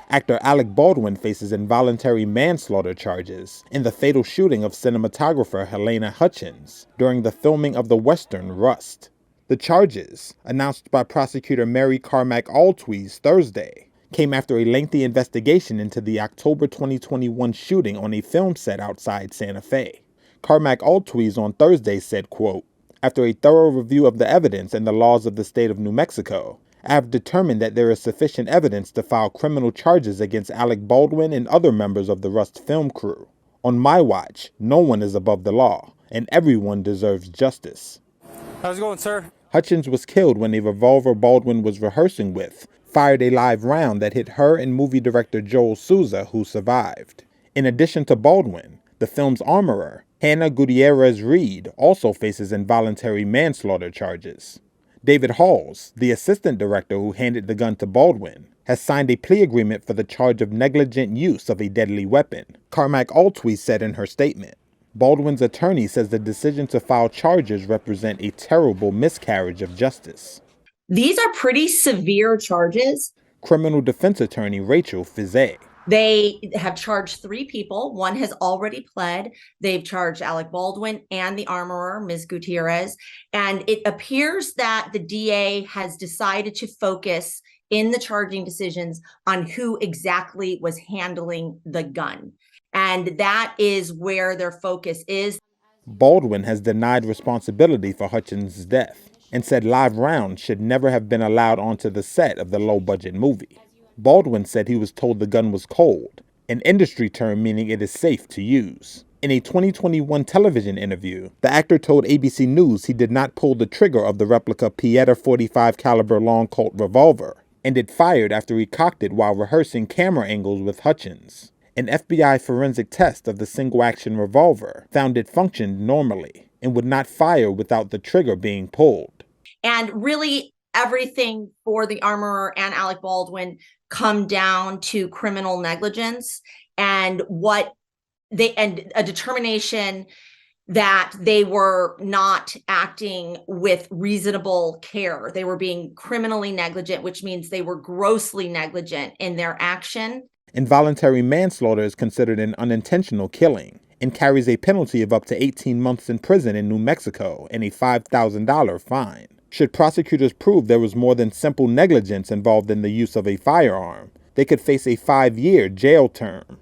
Actor Alec Baldwin faces involuntary manslaughter charges in the fatal shooting of cinematographer Halyna Hutchins during the filming of the western Rust. The charges, announced by prosecutor Mary Carmack Altwies Thursday, came after a lengthy investigation into the October 2021 shooting on a film set outside Santa Fe. Carmack Altwies on Thursday said, quote, "After a thorough review of the evidence and the laws of the state of New Mexico, I have determined that there is sufficient evidence to file criminal charges against Alec Baldwin and other members of the Rust film crew. On my watch, no one is above the law, and everyone deserves justice." How's it going, sir? Hutchins was killed when a revolver Baldwin was rehearsing with fired a live round that hit her and movie director Joel Souza, who survived. In addition to Baldwin, the film's armorer, Hannah Gutierrez-Reed, also faces involuntary manslaughter charges. David Halls, the assistant director who handed the gun to Baldwin, has signed a plea agreement for the charge of negligent use of a deadly weapon, Carmack Altwies said in her statement. Baldwin's attorney says the decision to file charges represent a terrible miscarriage of justice. These are pretty severe charges. Criminal defense attorney Rachel Fizet. They have charged 3 people. One has already pled. They've charged Alec Baldwin and the armorer, Ms. Gutierrez. And it appears that the DA has decided to focus in the charging decisions on who exactly was handling the gun. And that is where their focus is. Baldwin has denied responsibility for Hutchins' death and said live rounds should never have been allowed onto the set of the low-budget movie. Baldwin said he was told the gun was cold, an industry term meaning it is safe to use. In a 2021 television interview, the actor told ABC News he did not pull the trigger of the replica Pieta .45 caliber long Colt revolver, and it fired after he cocked it while rehearsing camera angles with Hutchins. An FBI forensic test of the single-action revolver found it functioned normally and would not fire without the trigger being pulled. And really, everything for the armorer and Alec Baldwin come down to criminal negligence and a determination that they were not acting with reasonable care. They were being criminally negligent, which means they were grossly negligent in their action. Involuntary manslaughter is considered an unintentional killing and carries a penalty of up to 18 months in prison in New Mexico and a $5,000 fine. Should prosecutors prove there was more than simple negligence involved in the use of a firearm, they could face a 5-year jail term.